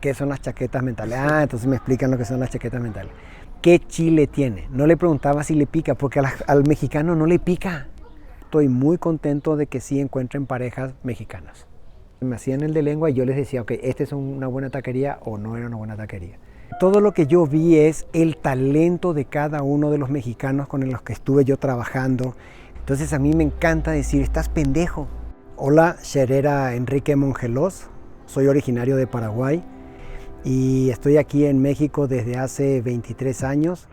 ¿Qué son las chaquetas mentales? Ah, entonces me explican lo que son las chaquetas mentales. ¿Qué chile tiene? No le preguntaba si le pica, porque al mexicano no le pica. Estoy muy contento de que sí encuentren parejas mexicanas. Me hacían el de lengua y yo les decía, ok, ¿esta es una buena taquería o no era una buena taquería? Todo lo que yo vi es el talento de cada uno de los mexicanos con los que estuve yo trabajando. Entonces a mí me encanta decir, estás pendejo. Hola, Sherera Enrique Mongelos, soy originario de Paraguay y estoy aquí en México desde hace 23 años.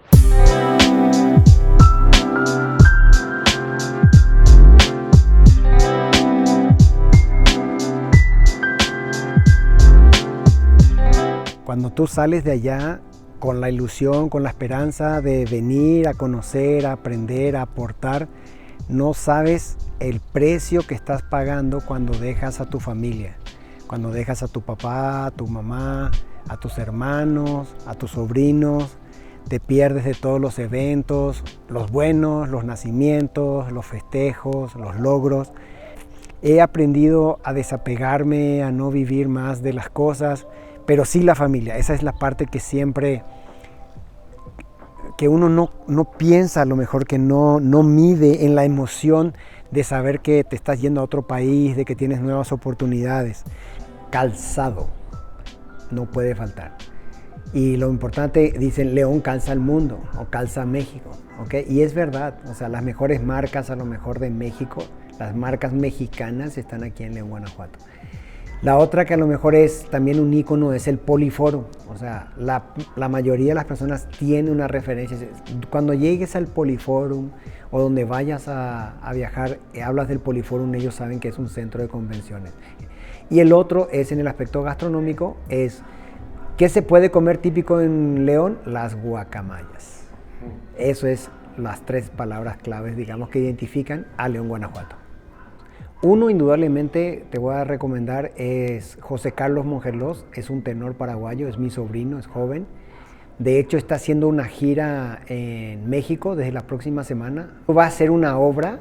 Cuando tú sales de allá con la ilusión, con la esperanza de venir a conocer, a aprender, a aportar, no sabes el precio que estás pagando cuando dejas a tu familia, cuando dejas a tu papá, a tu mamá, a tus hermanos, a tus sobrinos, te pierdes de todos los eventos, los buenos, los nacimientos, los festejos, los logros. He aprendido a desapegarme, a no vivir más de las cosas, pero sí la familia. Esa es la parte que siempre, que uno no piensa, a lo mejor que no mide en la emoción de saber que te estás yendo a otro país, de que tienes nuevas oportunidades. Calzado no puede faltar. Y lo importante, dicen, León calza el mundo o calza México, ¿ok? Y es verdad, o sea, las mejores marcas a lo mejor de México, las marcas mexicanas están aquí en León, Guanajuato. La otra que a lo mejor es también un ícono es el Poliforum, o sea, la mayoría de las personas tiene una referencia. Cuando llegues al Poliforum o donde vayas a viajar, hablas del Poliforum, ellos saben que es un centro de convenciones. Y el otro es en el aspecto gastronómico, es ¿qué se puede comer típico en León? Las guacamayas. Eso es las tres palabras claves, digamos, que identifican a León, Guanajuato. Uno, indudablemente, te voy a recomendar, es José Carlos Mongelos, es un tenor paraguayo, es mi sobrino, es joven. De hecho, está haciendo una gira en México desde la próxima semana. Va a hacer una obra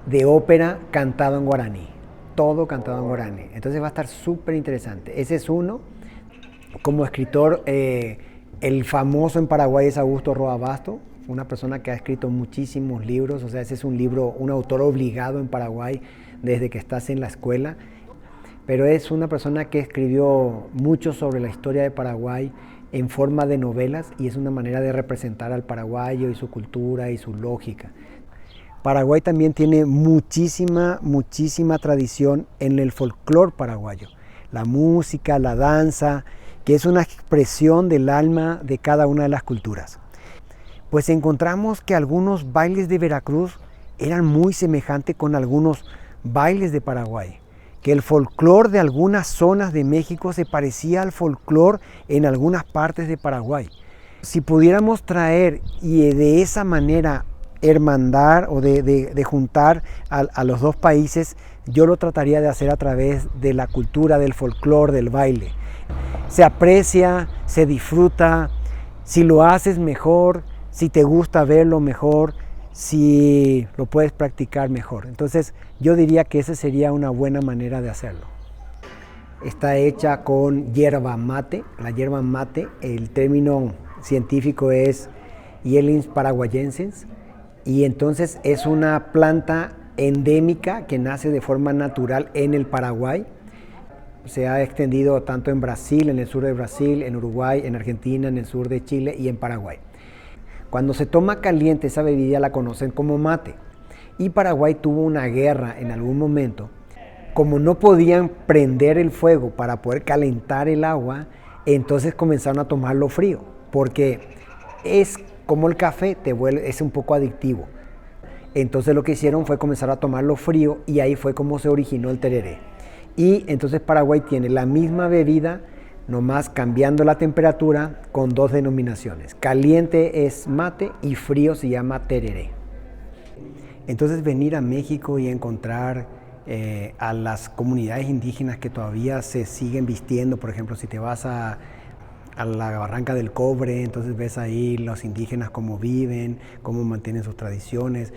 de ópera cantado en guaraní, todo cantado en guaraní. Entonces va a estar súper interesante. Ese es uno. Como escritor, el famoso en Paraguay es Augusto Roa Basto, una persona que ha escrito muchísimos libros, o sea, ese es un autor obligado en Paraguay desde que estás en la escuela, pero es una persona que escribió mucho sobre la historia de Paraguay en forma de novelas y es una manera de representar al paraguayo y su cultura y su lógica. Paraguay también tiene muchísima tradición en el folclore paraguayo, la música, la danza, que es una expresión del alma de cada una de las culturas. Pues encontramos que algunos bailes de Veracruz eran muy semejantes con algunos bailes de Paraguay, que el folclore de algunas zonas de México se parecía al folclore en algunas partes de Paraguay. Si pudiéramos traer y de esa manera hermandar o de juntar a los dos países, yo lo trataría de hacer a través de la cultura, del folclore, del baile. Se aprecia, se disfruta, si lo haces mejor, si te gusta verlo mejor, si lo puedes practicar mejor. Entonces yo diría que esa sería una buena manera de hacerlo. Está hecha con yerba mate. La yerba mate, el término científico es Hyelins paraguayensis, y entonces es una planta endémica que nace de forma natural en el Paraguay. Se ha extendido tanto en Brasil, en el sur de Brasil, en Uruguay, en Argentina, en el sur de Chile y en Paraguay. Cuando se toma caliente esa bebida la conocen como mate. Y Paraguay tuvo una guerra en algún momento. Como no podían prender el fuego para poder calentar el agua, entonces comenzaron a tomarlo frío, porque es como el café, es un poco adictivo. Entonces lo que hicieron fue comenzar a tomarlo frío y ahí fue como se originó el tereré. Y entonces Paraguay tiene la misma bebida, nomás cambiando la temperatura con dos denominaciones. Caliente es mate y frío se llama tereré. Entonces venir a México y encontrar a las comunidades indígenas que todavía se siguen vistiendo, por ejemplo, si te vas a a la Barranca del Cobre, entonces ves ahí los indígenas cómo viven, cómo mantienen sus tradiciones,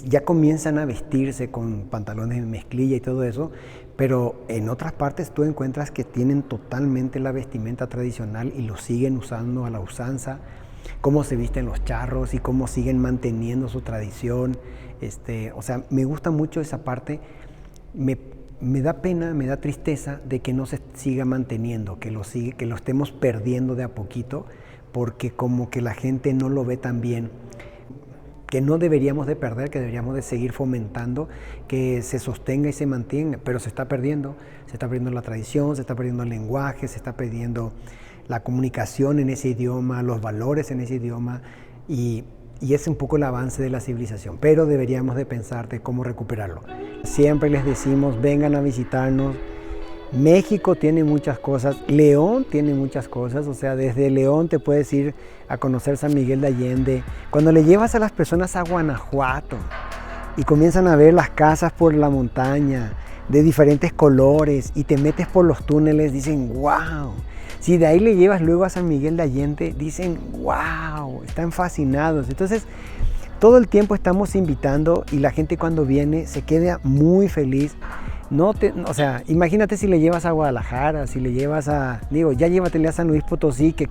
ya comienzan a vestirse con pantalones de mezclilla y todo eso, pero en otras partes tú encuentras que tienen totalmente la vestimenta tradicional y lo siguen usando a la usanza, cómo se visten los charros y cómo siguen manteniendo su tradición. O sea, me gusta mucho esa parte. Me da pena, me da tristeza de que no se siga manteniendo, que lo estemos perdiendo de a poquito, porque como que la gente no lo ve tan bien, que no deberíamos de perder, que deberíamos de seguir fomentando, que se sostenga y se mantenga, pero se está perdiendo la tradición, se está perdiendo el lenguaje, se está perdiendo la comunicación en ese idioma, los valores en ese idioma, y es un poco el avance de la civilización, pero deberíamos de pensar de cómo recuperarlo. Siempre les decimos, vengan a visitarnos. México tiene muchas cosas, León tiene muchas cosas, o sea, desde León te puedes ir a conocer San Miguel de Allende. Cuando le llevas a las personas a Guanajuato y comienzan a ver las casas por la montaña, de diferentes colores, y te metes por los túneles, dicen, wow. Si de ahí le llevas luego a San Miguel de Allende, dicen, wow, están fascinados. Entonces, todo el tiempo estamos invitando y la gente cuando viene se queda muy feliz. O sea, imagínate si le llevas a Guadalajara, si le llevas ya llévatele a San Luis Potosí, que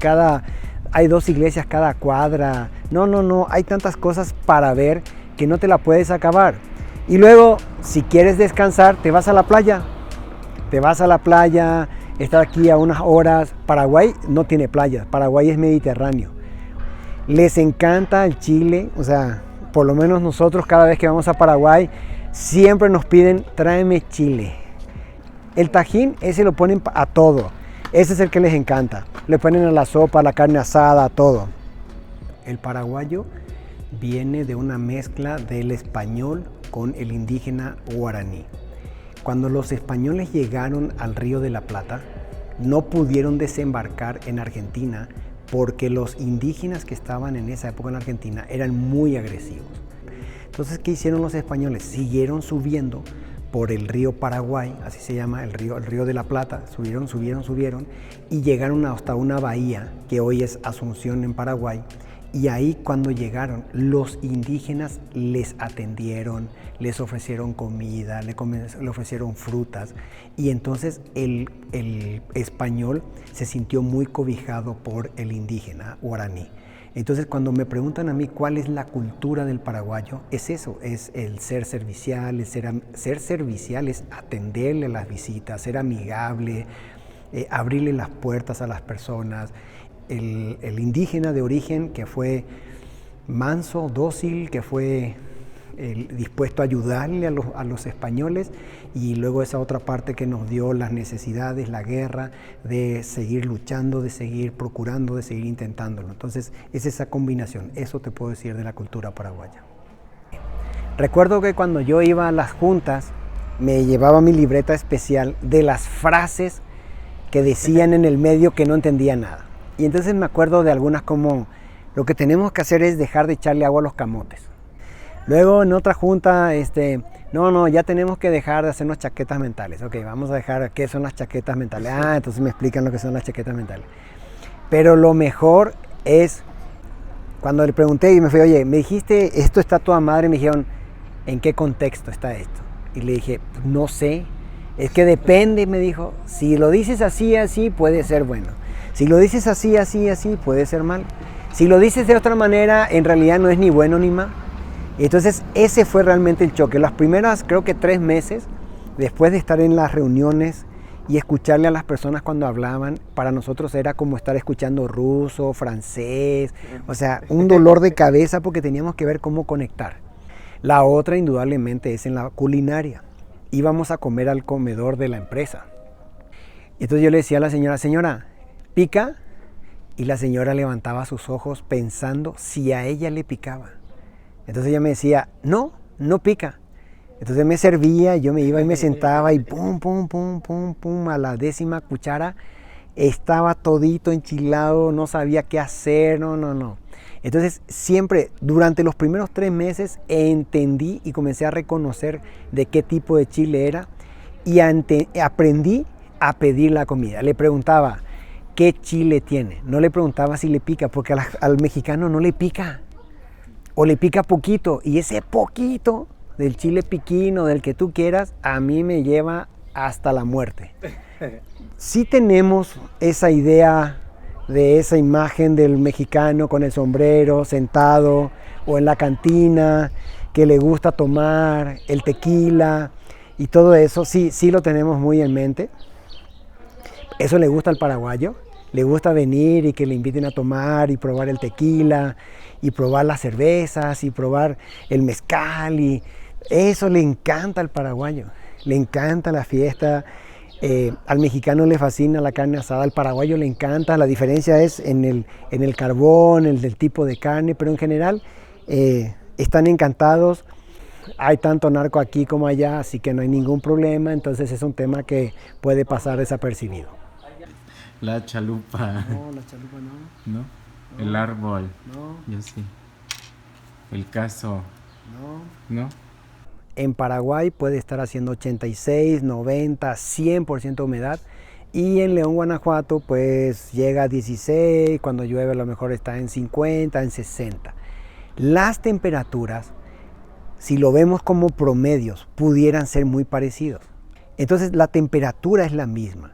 hay 2 iglesias cada cuadra. No, hay tantas cosas para ver que no te la puedes acabar. Y luego, si quieres descansar, te vas a la playa. Estar aquí a unas horas. Paraguay no tiene playas, Paraguay es mediterráneo. Les encanta el chile, o sea, por lo menos nosotros cada vez que vamos a Paraguay siempre nos piden, tráeme chile. El tajín, ese lo ponen a todo, ese es el que les encanta. Le ponen a la sopa, a la carne asada, a todo. El paraguayo viene de una mezcla del español con el indígena guaraní. Cuando los españoles llegaron al Río de la Plata, no pudieron desembarcar en Argentina porque los indígenas que estaban en esa época en Argentina eran muy agresivos. Entonces, ¿qué hicieron los españoles? Siguieron subiendo por el río Paraguay, así se llama, el río de la Plata, subieron y llegaron hasta una bahía que hoy es Asunción en Paraguay. Y ahí cuando llegaron, los indígenas les atendieron, les ofrecieron comida, le ofrecieron frutas. Y entonces el español se sintió muy cobijado por el indígena guaraní. Entonces cuando me preguntan a mí cuál es la cultura del paraguayo, es eso, es el ser servicial, ser servicial es atenderle a las visitas, ser amigable, abrirle las puertas a las personas. El indígena de origen que fue manso, dócil, que fue dispuesto a ayudarle a los españoles, y luego esa otra parte que nos dio las necesidades, la guerra, de seguir luchando, de seguir procurando, de seguir intentándolo. Entonces es esa combinación, eso te puedo decir de la cultura paraguaya. Recuerdo que cuando yo iba a las juntas me llevaba mi libreta especial de las frases que decían en el medio que no entendía nada. Y entonces me acuerdo de algunas como, lo que tenemos que hacer es dejar de echarle agua a los camotes. Luego en otra junta, ya tenemos que dejar de hacernos chaquetas mentales. Ok, vamos a dejar, ¿qué son las chaquetas mentales? Entonces me explican lo que son las chaquetas mentales. Pero lo mejor es, cuando le pregunté y me fui, oye, me dijiste, esto está toda madre, me dijeron, ¿en qué contexto está esto? Y le dije, no sé, es que depende, me dijo, si lo dices así, puede ser bueno. Si lo dices así, puede ser mal. Si lo dices de otra manera, en realidad no es ni bueno ni mal. Entonces ese fue realmente el choque. Las primeras, creo que 3 meses, después de estar en las reuniones y escucharle a las personas cuando hablaban, para nosotros era como estar escuchando ruso, francés, o sea, un dolor de cabeza porque teníamos que ver cómo conectar. La otra indudablemente es en la culinaria. Íbamos a comer al comedor de la empresa. Entonces yo le decía a la señora, ¿pica? Y la señora levantaba sus ojos pensando si a ella le picaba. Entonces ella me decía, no pica. Entonces me servía, yo me iba y me sentaba y pum, a la 10ª cuchara estaba todito enchilado, no sabía qué hacer, no. Entonces siempre, durante los primeros 3 meses, entendí y comencé a reconocer de qué tipo de chile era y aprendí a pedir la comida. Le preguntaba, qué chile tiene. No le preguntaba si le pica, porque al mexicano no le pica. O le pica poquito. Y ese poquito del chile piquín o del que tú quieras, a mí me lleva hasta la muerte. Sí tenemos esa idea de esa imagen del mexicano con el sombrero, sentado o en la cantina, que le gusta tomar el tequila y todo eso, sí lo tenemos muy en mente. Eso le gusta al paraguayo, le gusta venir y que le inviten a tomar y probar el tequila y probar las cervezas y probar el mezcal, y eso le encanta al paraguayo, le encanta la fiesta. Al mexicano le fascina la carne asada, al paraguayo le encanta. La diferencia es en el carbón, del tipo de carne, pero en general están encantados. Hay tanto narco aquí como allá, así que no hay ningún problema. Entonces es un tema que puede pasar desapercibido. La chalupa. No, la chalupa no. ¿No? El árbol. No. Yo sí. El caso. No. ¿No? En Paraguay puede estar haciendo 86, 90, 100% humedad. Y en León, Guanajuato, pues llega a 16, cuando llueve a lo mejor está en 50, en 60. Las temperaturas, si lo vemos como promedios, pudieran ser muy parecidos. Entonces la temperatura es la misma,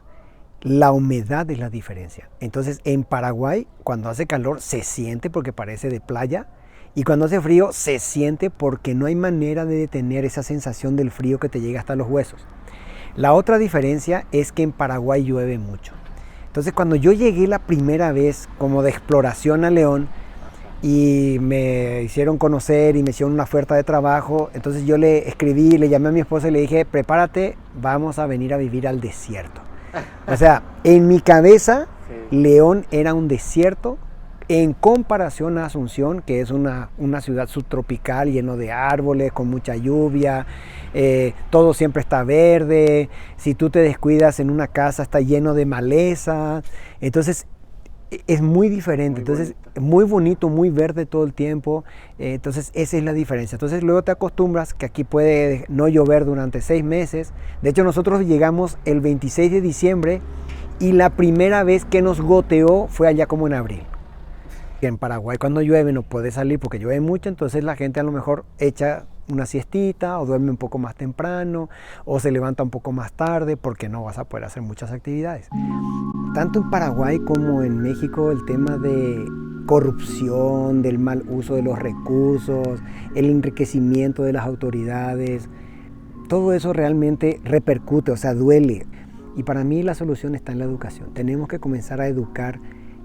la humedad es la diferencia. Entonces en Paraguay, cuando hace calor, se siente porque parece de playa. Y cuando hace frío se siente porque no hay manera de detener esa sensación del frío que te llega hasta los huesos. La otra diferencia es que en Paraguay llueve mucho. Entonces cuando yo llegué la primera vez como de exploración a León y me hicieron conocer y me hicieron una oferta de trabajo, entonces yo le escribí, le llamé a mi esposa y le dije, prepárate, vamos a venir a vivir al desierto. O sea, en mi cabeza León era un desierto, en comparación a Asunción, que es una ciudad subtropical lleno de árboles, con mucha lluvia, todo siempre está verde, si tú te descuidas en una casa está lleno de maleza, entonces es muy diferente, muy bonito, muy verde todo el tiempo, entonces esa es la diferencia. Entonces luego te acostumbras que aquí puede no llover durante 6 meses, de hecho nosotros llegamos el 26 de diciembre y la primera vez que nos goteó fue allá como en abril. En Paraguay cuando llueve no puede salir porque llueve mucho, entonces la gente a lo mejor echa una siestita o duerme un poco más temprano o se levanta un poco más tarde porque no vas a poder hacer muchas actividades. Tanto en Paraguay como en México el tema de corrupción, del mal uso de los recursos, el enriquecimiento de las autoridades, todo eso realmente repercute, o sea, duele. Y para mí la solución está en la educación. Tenemos que comenzar a educar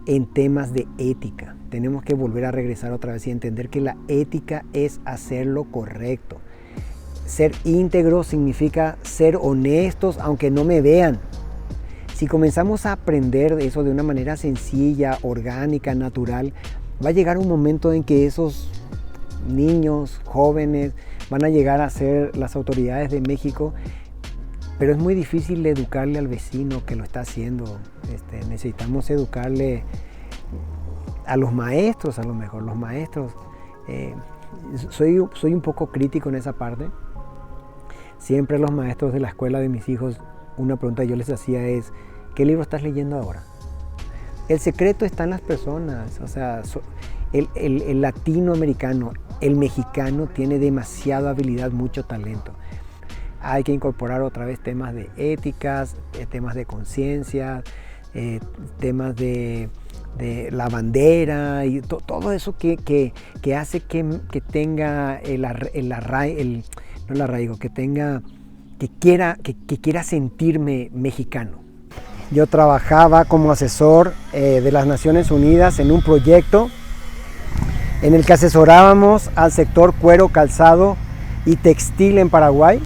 en temas de ética. Tenemos que volver a regresar otra vez y entender que la ética es hacer lo correcto. Ser íntegro significa ser honestos aunque no me vean. Si comenzamos a aprender eso de una manera sencilla, orgánica, natural, va a llegar un momento en que esos niños, jóvenes, van a llegar a ser las autoridades de México. Pero es muy difícil educarle al vecino que lo está haciendo. Necesitamos educarle a los maestros, a lo mejor. Los maestros, soy un poco crítico en esa parte. Siempre los maestros de la escuela de mis hijos, una pregunta que yo les hacía es, ¿qué libro estás leyendo ahora? El secreto está en las personas. O sea, el latinoamericano, el mexicano tiene demasiada habilidad, mucho talento. Hay que incorporar otra vez temas de éticas, temas de conciencia, temas de la bandera y todo eso que hace que tenga que quiera sentirme mexicano. Yo trabajaba como asesor de las Naciones Unidas en un proyecto en el que asesorábamos al sector cuero, calzado y textil en Paraguay.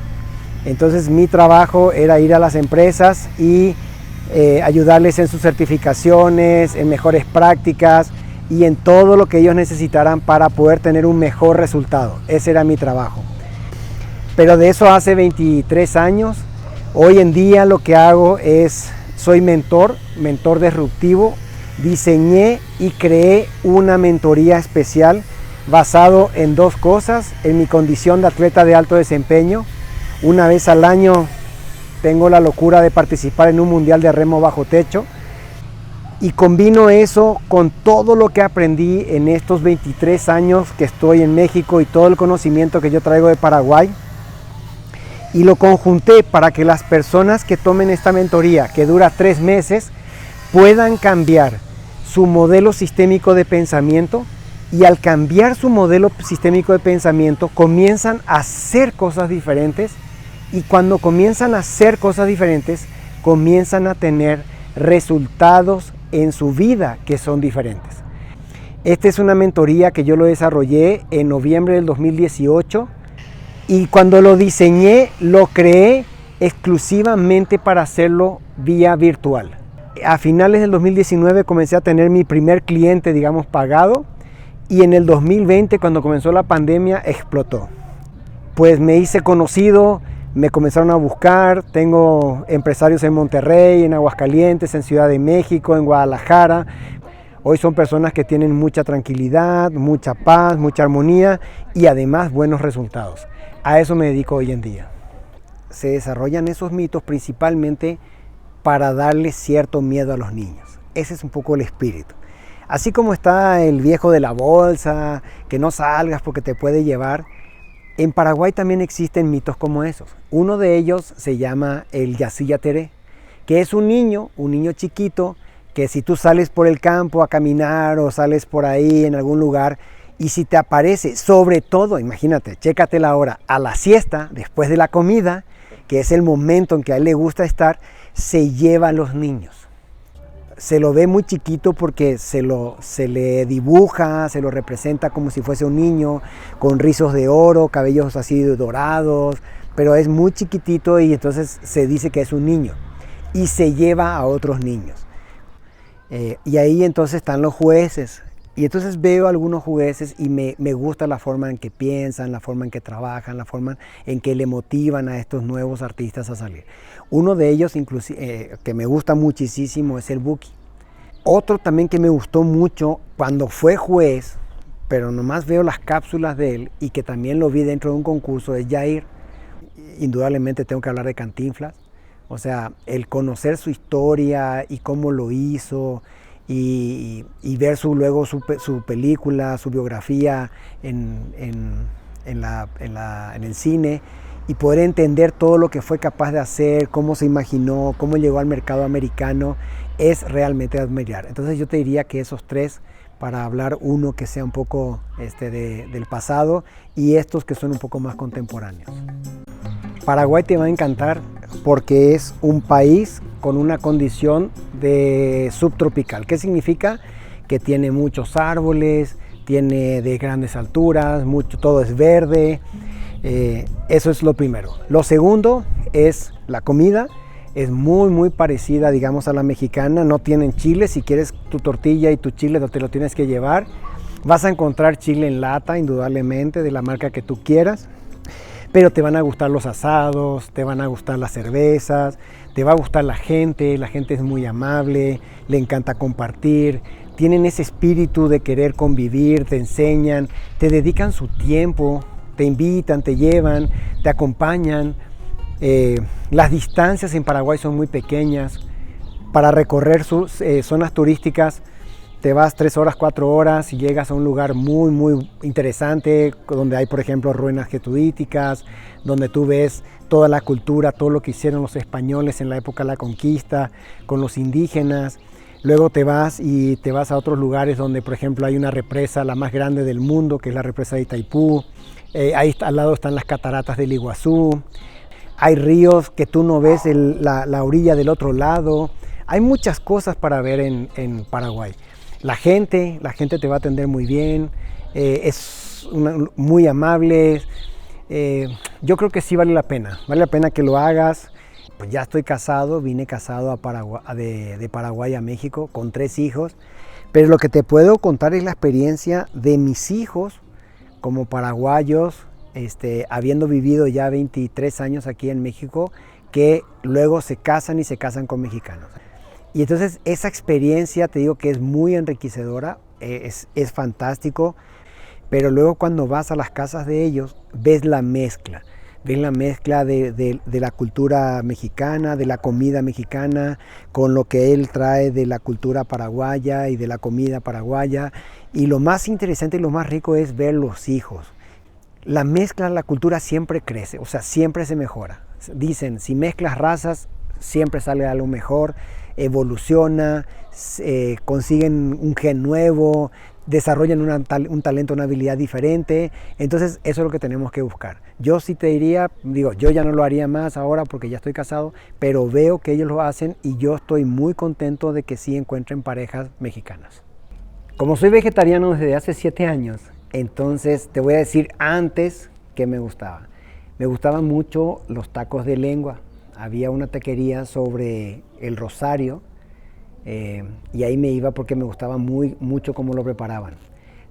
Entonces mi trabajo era ir a las empresas y ayudarles en sus certificaciones, en mejores prácticas y en todo lo que ellos necesitaran para poder tener un mejor resultado. Ese era mi trabajo. Pero de eso hace 23 años. Hoy en día lo que hago es, soy mentor disruptivo. Diseñé y creé una mentoría especial basado en 2 cosas, en mi condición de atleta de alto desempeño. Una vez al año tengo la locura de participar en un mundial de remo bajo techo Y combino eso con todo lo que aprendí en estos 23 años que estoy en México y todo el conocimiento que yo traigo de Paraguay. Y lo conjunté para que las personas que tomen esta mentoría, que dura 3 meses, puedan cambiar su modelo sistémico de pensamiento, y al cambiar su modelo sistémico de pensamiento comienzan a hacer cosas diferentes, y cuando comienzan a hacer cosas diferentes comienzan a tener resultados en su vida que son diferentes. Esta es una mentoría que yo lo desarrollé en noviembre del 2018, y cuando lo diseñé lo creé exclusivamente para hacerlo vía virtual. A finales del 2019 comencé a tener mi primer cliente, digamos, pagado, y en el 2020, cuando comenzó la pandemia, explotó. Pues me hice conocido, me comenzaron a buscar, tengo empresarios en Monterrey, en Aguascalientes, en Ciudad de México, en Guadalajara. Hoy son personas que tienen mucha tranquilidad, mucha paz, mucha armonía y además buenos resultados. A eso me dedico hoy en día. Se desarrollan esos mitos principalmente para darle cierto miedo a los niños. Ese es un poco el espíritu. Así como está el viejo de la bolsa, que no salgas porque te puede llevar, en Paraguay también existen mitos como esos. Uno de ellos se llama el Yací Yateré, que es un niño chiquito, que si tú sales por el campo a caminar o sales por ahí en algún lugar, y si te aparece, sobre todo, imagínate, chécate la hora, a la siesta, después de la comida, que es el momento en que a él le gusta estar, se lleva a los niños. Se lo ve muy chiquito porque se le dibuja, se lo representa como si fuese un niño, con rizos de oro, cabellos así dorados, pero es muy chiquitito y entonces se dice que es un niño y se lleva a otros niños. Y ahí entonces están los jueces. Y entonces veo a algunos jueces y me gusta la forma en que piensan, la forma en que trabajan, la forma en que le motivan a estos nuevos artistas a salir. Uno de ellos, que me gusta muchísimo, es el Buki. Otro también que me gustó mucho cuando fue juez, pero nomás veo las cápsulas de él y que también lo vi dentro de un concurso, es Yair. Indudablemente tengo que hablar de Cantinflas. O sea, el conocer su historia y cómo lo hizo, y ver luego su película, su biografía en el cine, y poder entender todo lo que fue capaz de hacer, cómo se imaginó, cómo llegó al mercado americano, es realmente admirar. Entonces yo te diría que esos 3, para hablar uno que sea un poco del pasado y estos que son un poco más contemporáneos. Paraguay te va a encantar porque es un país con una condición de subtropical. ¿Qué significa? Que tiene muchos árboles, tiene de grandes alturas, todo es verde. Eso es lo primero. Lo segundo es la comida. Es muy parecida, digamos, a la mexicana. No tienen chile. Si quieres tu tortilla y tu chile, te lo tienes que llevar. Vas a encontrar chile en lata, indudablemente, de la marca que tú quieras. Pero te van a gustar los asados, te van a gustar las cervezas, te va a gustar la gente es muy amable, le encanta compartir, tienen ese espíritu de querer convivir, te enseñan, te dedican su tiempo, te invitan, te llevan, te acompañan. Las distancias en Paraguay son muy pequeñas. Para recorrer sus zonas turísticas te vas 3 horas, 4 horas y llegas a un lugar muy interesante, donde hay, por ejemplo, ruinas jesuíticas, donde tú ves toda la cultura, todo lo que hicieron los españoles en la época de la conquista, con los indígenas. Luego te vas a otros lugares donde, por ejemplo, hay una represa, la más grande del mundo, que es la represa de Itaipú. Ahí al lado están las cataratas del Iguazú. Hay ríos que tú no ves la orilla del otro lado. Hay muchas cosas para ver en Paraguay. La gente te va a atender muy bien, muy amable. Yo creo que sí vale la pena que lo hagas. Pues ya estoy casado, vine casado de Paraguay a México con 3 hijos, pero lo que te puedo contar es la experiencia de mis hijos como paraguayos, habiendo vivido ya 23 años aquí en México, que luego se casan con mexicanos. Y entonces esa experiencia, te digo que es muy enriquecedora, es fantástico, pero luego cuando vas a las casas de ellos, ves la mezcla ves la mezcla de la cultura mexicana, de la comida mexicana, con lo que él trae de la cultura paraguaya y de la comida paraguaya. Y lo más interesante y lo más rico es ver los hijos. La mezcla, la cultura siempre crece, o sea, siempre se mejora. Dicen, si mezclas razas, siempre sale algo mejor, evoluciona, consiguen un gen nuevo, desarrollan un talento, una habilidad diferente. Entonces eso es lo que tenemos que buscar. Yo sí te diría, digo, yo ya no lo haría más ahora porque ya estoy casado, pero veo que ellos lo hacen y yo estoy muy contento de que sí encuentren parejas mexicanas. Como soy vegetariano desde hace 7 años, entonces te voy a decir antes que me gustaba. Me gustaban mucho los tacos de lengua. Había una taquería sobre el Rosario, y ahí me iba porque me gustaba mucho cómo lo preparaban.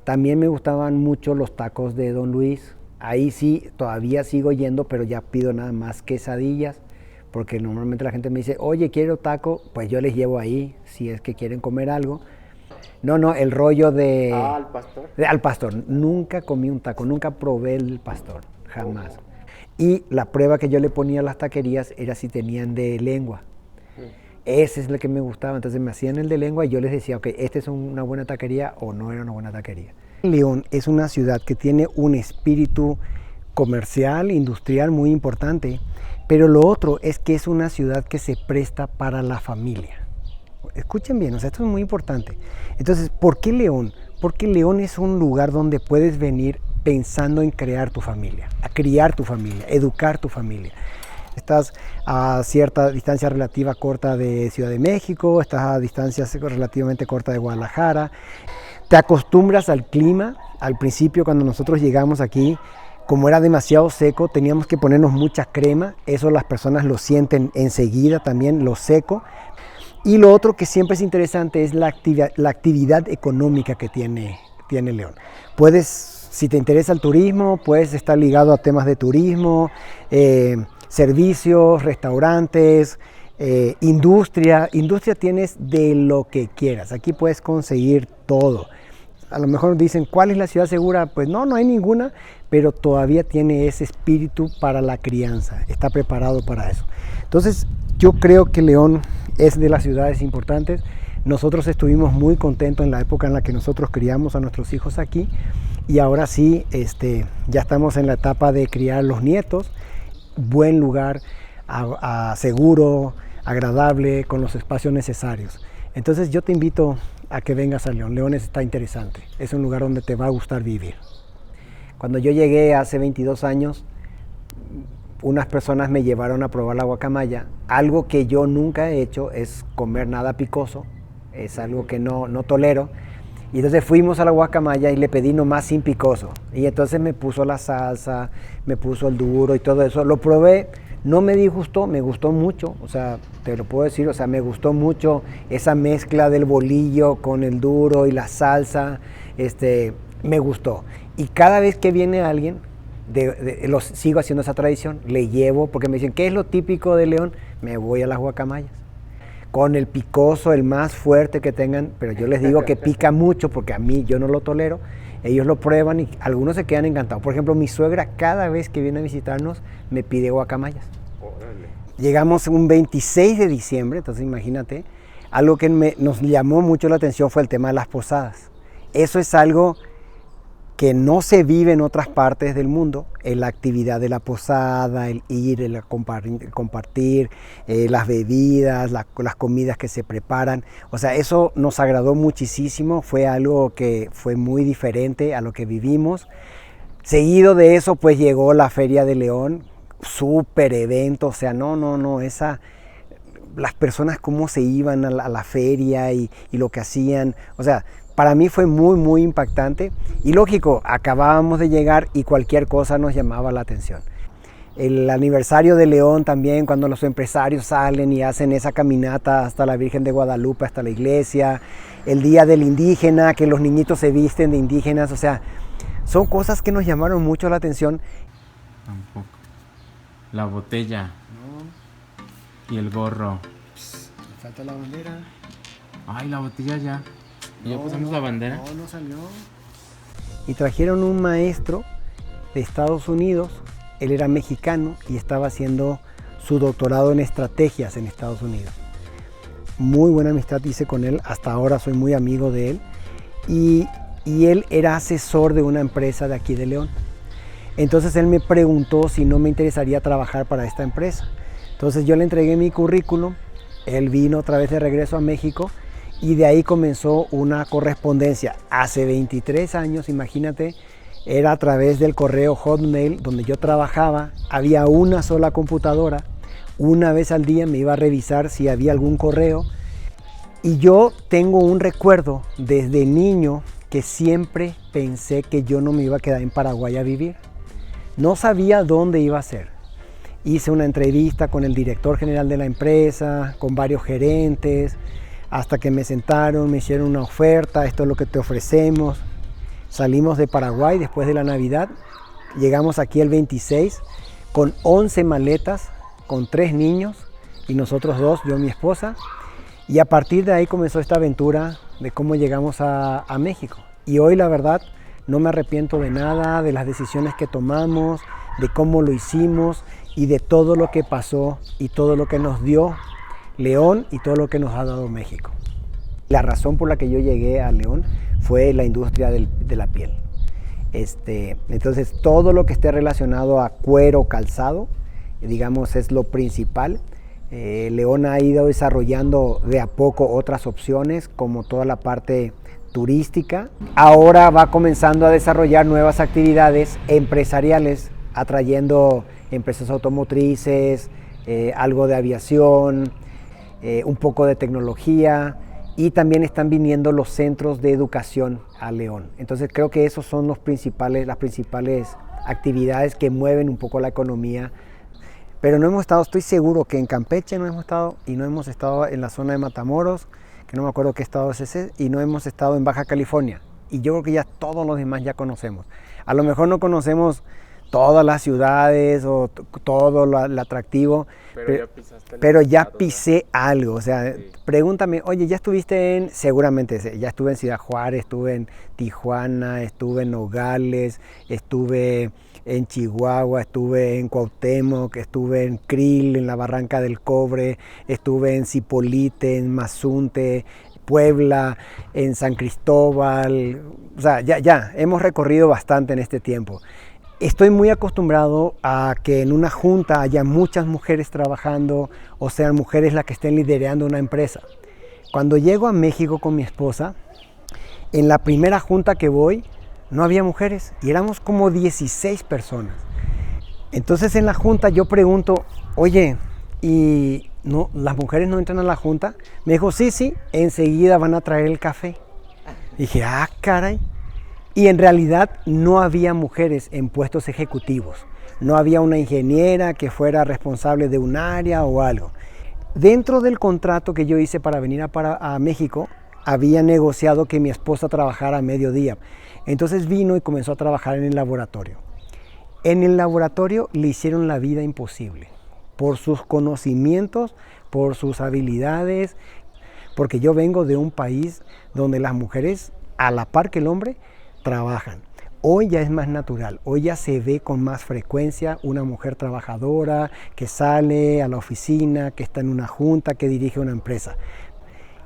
También me gustaban mucho los tacos de Don Luis. Ahí sí, todavía sigo yendo, pero ya pido nada más quesadillas, porque normalmente la gente me dice, oye, quiero taco, pues yo les llevo ahí, si es que quieren comer algo. No, el rollo de... ¿Al pastor? Al pastor. Nunca comí un taco, nunca probé el pastor, jamás. Y la prueba que yo le ponía a las taquerías era si tenían de lengua. Ese es el que me gustaba, entonces me hacían el de lengua y yo les decía, ok, ¿esta es una buena taquería o no era una buena taquería? León es una ciudad que tiene un espíritu comercial, industrial muy importante, pero lo otro es que es una ciudad que se presta para la familia. Escuchen bien, o sea, esto es muy importante. Entonces, ¿por qué León? Porque León es un lugar donde puedes venir pensando en crear tu familia, a criar tu familia, educar tu familia. Estás a cierta distancia relativa corta de Ciudad de México, estás a distancia relativamente corta de Guadalajara. Te acostumbras al clima. Al principio, cuando nosotros llegamos aquí, como era demasiado seco, teníamos que ponernos mucha crema. Eso las personas lo sienten enseguida también, lo seco. Y lo otro que siempre es interesante es la actividad económica que tiene León. Puedes, si te interesa el turismo, puedes estar ligado a temas de turismo, servicios, restaurantes, industria. Industria tienes de lo que quieras. Aquí puedes conseguir todo. A lo mejor dicen, ¿cuál es la ciudad segura? Pues no hay ninguna, pero todavía tiene ese espíritu para la crianza. Está preparado para eso. Entonces, yo creo que León es de las ciudades importantes. Nosotros estuvimos muy contentos en la época en la que nosotros criamos a nuestros hijos aquí. Y ahora sí, ya estamos en la etapa de criar los nietos. Buen lugar, seguro, agradable, con los espacios necesarios. Entonces yo te invito a que vengas a León. León está interesante, es un lugar donde te va a gustar vivir. Cuando yo llegué hace 22 años, unas personas me llevaron a probar la guacamaya. Algo que yo nunca he hecho es comer nada picoso, es algo que no tolero. Y entonces fuimos a la guacamaya y le pedí nomás sin picoso. Y entonces me puso la salsa, me puso el duro y todo eso. Lo probé, no me disgustó, me gustó mucho. O sea, te lo puedo decir, o sea, me gustó mucho esa mezcla del bolillo con el duro y la salsa. Me gustó. Y cada vez que viene alguien, sigo haciendo esa tradición, le llevo, porque me dicen, ¿qué es lo típico de León? Me voy a las guacamayas. Con el picoso, el más fuerte que tengan, pero yo les digo que pica mucho porque a mí yo no lo tolero. Ellos lo prueban y algunos se quedan encantados. Por ejemplo, mi suegra cada vez que viene a visitarnos me pide guacamayas. Órale. Llegamos un 26 de diciembre, entonces imagínate, algo que nos llamó mucho la atención fue el tema de las posadas. Eso es algo que no se vive en otras partes del mundo, la actividad de la posada, el ir, el compartir, las bebidas, las comidas que se preparan. O sea, eso nos agradó muchísimo, fue algo que fue muy diferente a lo que vivimos. Seguido de eso, pues llegó la Feria de León, súper evento, o sea, las personas cómo se iban a la feria y lo que hacían, o sea, para mí fue muy impactante y lógico, acabábamos de llegar y cualquier cosa nos llamaba la atención. El aniversario de León también, cuando los empresarios salen y hacen esa caminata hasta la Virgen de Guadalupe, hasta la iglesia. El Día del Indígena, que los niñitos se visten de indígenas, o sea, son cosas que nos llamaron mucho la atención. Tampoco. La botella. No. Y el gorro. Me falta la bandera. Ay, la botella ya. ¿Y ya pusimos la bandera? No salió. Y trajeron un maestro de Estados Unidos él era mexicano y estaba haciendo su doctorado en estrategias en Estados Unidos. Muy buena amistad hice con él, hasta ahora soy muy amigo de él. Y él era asesor de una empresa de aquí de León. Entonces él me preguntó si no me interesaría trabajar para esta empresa. Entonces yo le entregué mi currículum, él vino otra vez de regreso a México y de ahí comenzó una correspondencia. Hace 23 años, imagínate, era a través del correo Hotmail donde yo trabajaba, había una sola computadora, una vez al día me iba a revisar si había algún correo y yo tengo un recuerdo desde niño que siempre pensé que yo no me iba a quedar en Paraguay a vivir. No sabía dónde iba a ser. Hice una entrevista con el director general de la empresa, con varios gerentes, hasta que me sentaron, me hicieron una oferta, esto es lo que te ofrecemos. Salimos de Paraguay después de la Navidad, llegamos aquí el 26 con 11 maletas, con 3 niños y nosotros 2, yo y mi esposa. Y a partir de ahí comenzó esta aventura de cómo llegamos a México. Y hoy la verdad no me arrepiento de nada, de las decisiones que tomamos, de cómo lo hicimos y de todo lo que pasó y todo lo que nos dio León y todo lo que nos ha dado México. La razón por la que yo llegué a León fue la industria de la piel. Entonces todo lo que esté relacionado a cuero, calzado, digamos es lo principal. León ha ido desarrollando de a poco otras opciones como toda la parte turística. Ahora va comenzando a desarrollar nuevas actividades empresariales, atrayendo empresas automotrices, algo de aviación, un poco de tecnología y también están viniendo los centros de educación a León. Entonces creo que esos son las principales actividades que mueven un poco la economía. Pero no hemos estado, estoy seguro que en Campeche no hemos estado y no hemos estado en la zona de Matamoros, que no me acuerdo qué estado es ese, y no hemos estado en Baja California. Y yo creo que ya todos los demás ya conocemos. A lo mejor no conocemos todas las ciudades o todo lo atractivo, pero ya pisé algo. O sea, sí. Pregúntame, oye, ¿ya estuviste seguramente, ya estuve en Ciudad Juárez, estuve en Tijuana, estuve en Nogales, estuve en Chihuahua, estuve en Cuauhtémoc, estuve en Krill, en la Barranca del Cobre, estuve en Zipolite, en Mazunte, Puebla, en San Cristóbal. O sea, ya hemos recorrido bastante en este tiempo. Estoy muy acostumbrado a que en una junta haya muchas mujeres trabajando, o sean mujeres las que estén liderando una empresa. Cuando llego a México con mi esposa, en la primera junta que voy, no había mujeres y éramos como 16 personas. Entonces en la junta yo pregunto, oye, ¿y no, las mujeres no entran a la junta? Me dijo, sí, enseguida van a traer el café. Dije, caray. Y en realidad no había mujeres en puestos ejecutivos. No había una ingeniera que fuera responsable de un área o algo. Dentro del contrato que yo hice para venir a México, había negociado que mi esposa trabajara a mediodía. Entonces vino y comenzó a trabajar en el laboratorio. En el laboratorio le hicieron la vida imposible por sus conocimientos, por sus habilidades, porque yo vengo de un país donde las mujeres, a la par que el hombre, trabajan. Hoy ya es más natural, hoy ya se ve con más frecuencia una mujer trabajadora que sale a la oficina, que está en una junta, que dirige una empresa.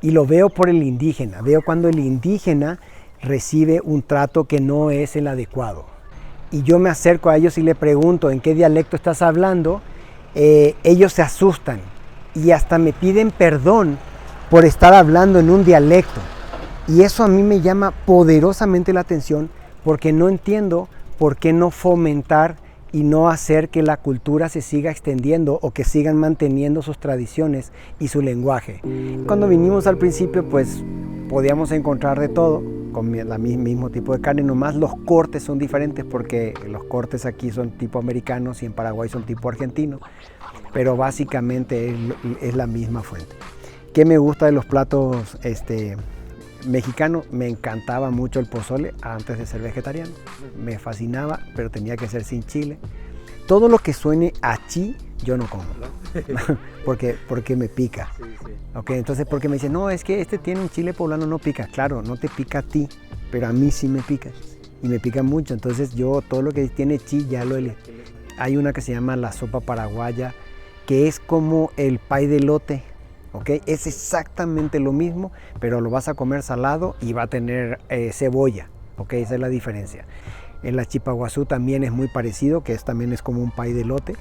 Y lo veo por el indígena, veo cuando el indígena recibe un trato que no es el adecuado. Y yo me acerco a ellos y le pregunto en qué dialecto estás hablando, ellos se asustan y hasta me piden perdón por estar hablando en un dialecto. Y eso a mí me llama poderosamente la atención porque no entiendo por qué no fomentar y no hacer que la cultura se siga extendiendo o que sigan manteniendo sus tradiciones y su lenguaje. Cuando vinimos al principio, pues podíamos encontrar de todo, con el mismo tipo de carne, nomás los cortes son diferentes porque los cortes aquí son tipo americanos y en Paraguay son tipo argentino, pero básicamente es la misma fuente. ¿Qué me gusta de los platos mexicano? Me encantaba mucho el pozole antes de ser vegetariano, me fascinaba, pero tenía que ser sin chile. Todo lo que suene a chi, yo no como, porque me pica. Okay, entonces, porque me dicen, no, es que este tiene un chile poblano, no pica. Claro, no te pica a ti, pero a mí sí me pica, y me pica mucho. Entonces yo todo lo que tiene chi ya lo hay una que se llama la sopa paraguaya, que es como el pay de elote, ¿ok? Es exactamente lo mismo, pero lo vas a comer salado y va a tener cebolla, ¿ok? Esa es la diferencia. En la chipaguazú también es muy parecido, que también es como un pay de elote.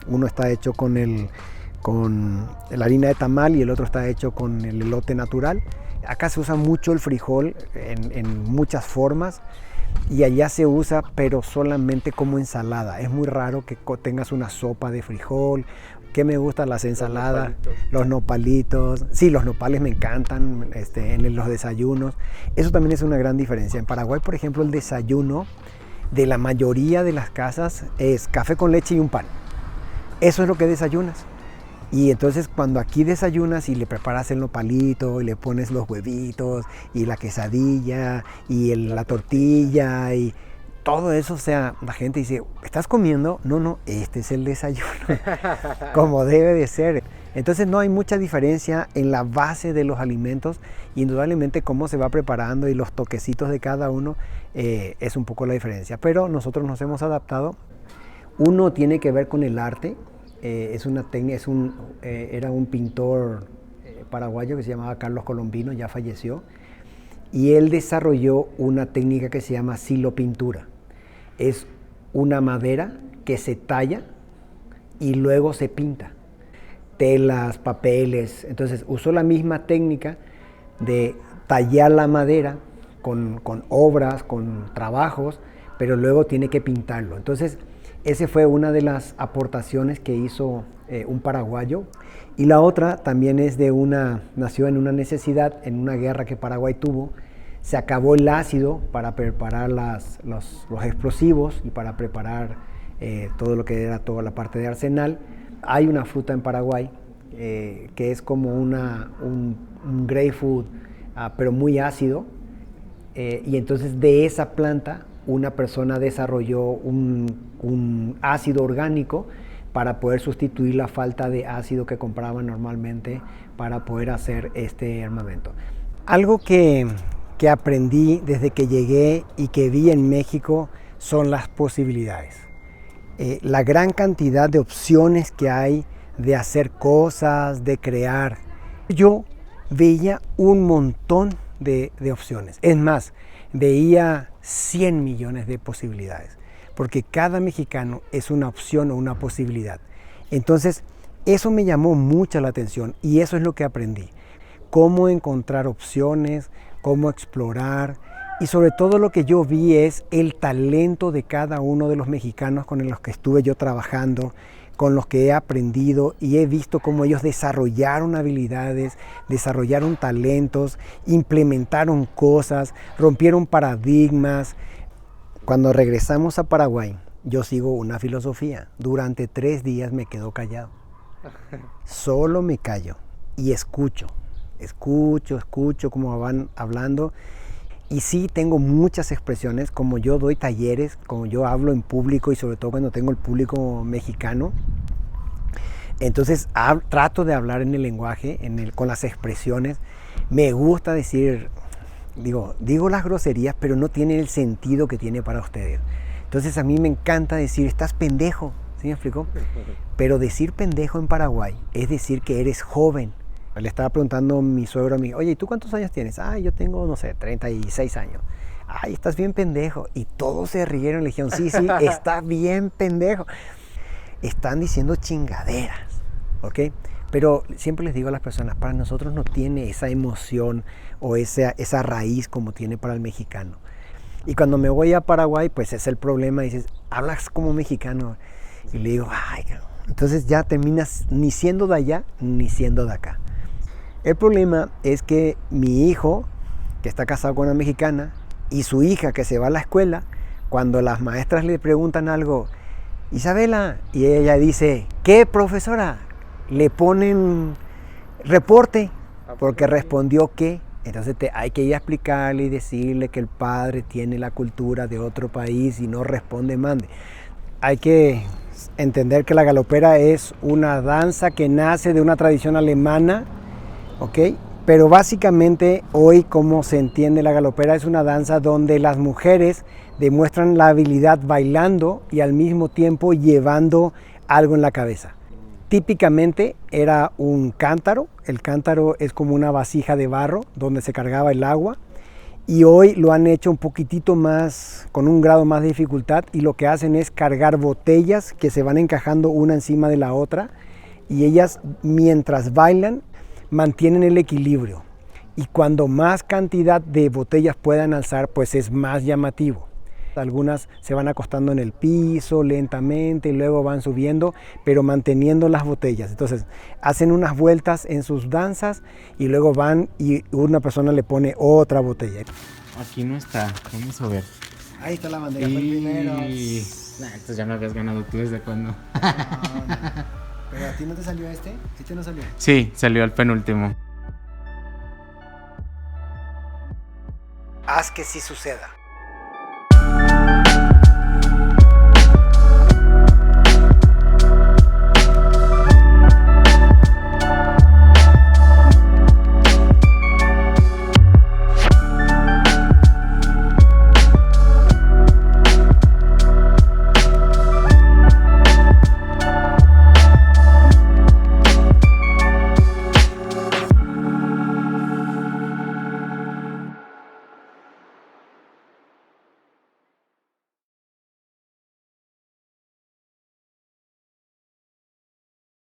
Uno está hecho con la harina de tamal y el otro está hecho con el elote natural. Acá se usa mucho el frijol en muchas formas y allá se usa, pero solamente como ensalada. Es muy raro que tengas una sopa de frijol. ¿Qué me gustan las ensaladas? Los nopalitos. Sí, los nopales me encantan en los desayunos. Eso también es una gran diferencia. En Paraguay, por ejemplo, el desayuno de la mayoría de las casas es café con leche y un pan. Eso es lo que desayunas. Y entonces cuando aquí desayunas y le preparas el nopalito y le pones los huevitos y la quesadilla y la tortilla y todo eso, o sea, la gente dice, ¿estás comiendo? No, este es el desayuno, como debe de ser. Entonces no hay mucha diferencia en la base de los alimentos, indudablemente cómo se va preparando y los toquecitos de cada uno es un poco la diferencia, pero nosotros nos hemos adaptado. Uno tiene que ver con el arte. Es una técnica, era un pintor paraguayo que se llamaba Carlos Colombino, ya falleció, y él desarrolló una técnica que se llama silopintura. Es una madera que se talla y luego se pinta. Telas, papeles, entonces usó la misma técnica de tallar la madera con obras, con trabajos, pero luego tiene que pintarlo. Entonces, esa fue una de las aportaciones que hizo un paraguayo. Y la otra también es nació en una necesidad, en una guerra que Paraguay tuvo. Se acabó el ácido para preparar los explosivos y para preparar todo lo que era toda la parte de arsenal. Hay una fruta en Paraguay que es como un grapefruit, pero muy ácido. Y entonces de esa planta una persona desarrolló un ácido orgánico para poder sustituir la falta de ácido que compraban normalmente para poder hacer este armamento. Algo que aprendí desde que llegué y que vi en México son las posibilidades. La gran cantidad de opciones que hay de hacer cosas, de crear. Yo veía un montón de opciones. Es más, veía 100 millones de posibilidades, porque cada mexicano es una opción o una posibilidad. Entonces, eso me llamó mucho la atención y eso es lo que aprendí. Cómo encontrar opciones, cómo explorar y sobre todo lo que yo vi es el talento de cada uno de los mexicanos con los que estuve yo trabajando, con los que he aprendido y he visto cómo ellos desarrollaron habilidades, desarrollaron talentos, implementaron cosas, rompieron paradigmas. Cuando regresamos a Paraguay, yo sigo una filosofía. Durante 3 días me quedo callado. Solo me callo y escucho cómo van hablando. Y sí tengo muchas expresiones, como yo doy talleres, como yo hablo en público y sobre todo cuando tengo el público mexicano. Entonces trato de hablar en el lenguaje, con las expresiones. Me gusta decir, digo las groserías, pero no tiene el sentido que tiene para ustedes. Entonces a mí me encanta decir, estás pendejo, ¿sí me explicó? Pero decir pendejo en Paraguay es decir que eres joven. Le estaba preguntando mi suegro a mí, oye, ¿y tú cuántos años tienes? Yo tengo, 36 años. Estás bien pendejo. Y todos se rieron y le dijeron, sí, estás bien pendejo. Están diciendo chingaderas, ¿ok? Pero siempre les digo a las personas, para nosotros no tiene esa emoción o esa raíz como tiene para el mexicano. Y cuando me voy a Paraguay, pues es el problema, dices, hablas como mexicano. Y le digo, entonces ya terminas ni siendo de allá, ni siendo de acá. El problema es que mi hijo, que está casado con una mexicana, y su hija que se va a la escuela, cuando las maestras le preguntan algo, Isabela, y ella dice, ¿qué, profesora? Le ponen reporte, porque respondió que. Entonces hay que ir a explicarle y decirle que el padre tiene la cultura de otro país y no responde mande. Hay que entender que la galopera es una danza que nace de una tradición alemana, ¿ok? Pero básicamente hoy, como se entiende la galopera, es una danza donde las mujeres demuestran la habilidad bailando y al mismo tiempo llevando algo en la cabeza. Típicamente era un cántaro. El cántaro es como una vasija de barro donde se cargaba el agua, y hoy lo han hecho un poquitito más, con un grado más de dificultad, y lo que hacen es cargar botellas que se van encajando una encima de la otra, y ellas, mientras bailan, mantienen el equilibrio, y cuando más cantidad de botellas puedan alzar, pues es más llamativo. Algunas se van acostando en el piso lentamente y luego van subiendo, pero manteniendo las botellas. Entonces hacen unas vueltas en sus danzas y luego van y una persona le pone otra botella. Aquí no está, vamos a ver. Ahí está la bandera, fue el primero. Entonces ya me habías ganado tú, ¿desde cuándo? No. ¿Pero a ti no te salió este? ¿Este no salió? Sí, salió el penúltimo. Haz que sí suceda.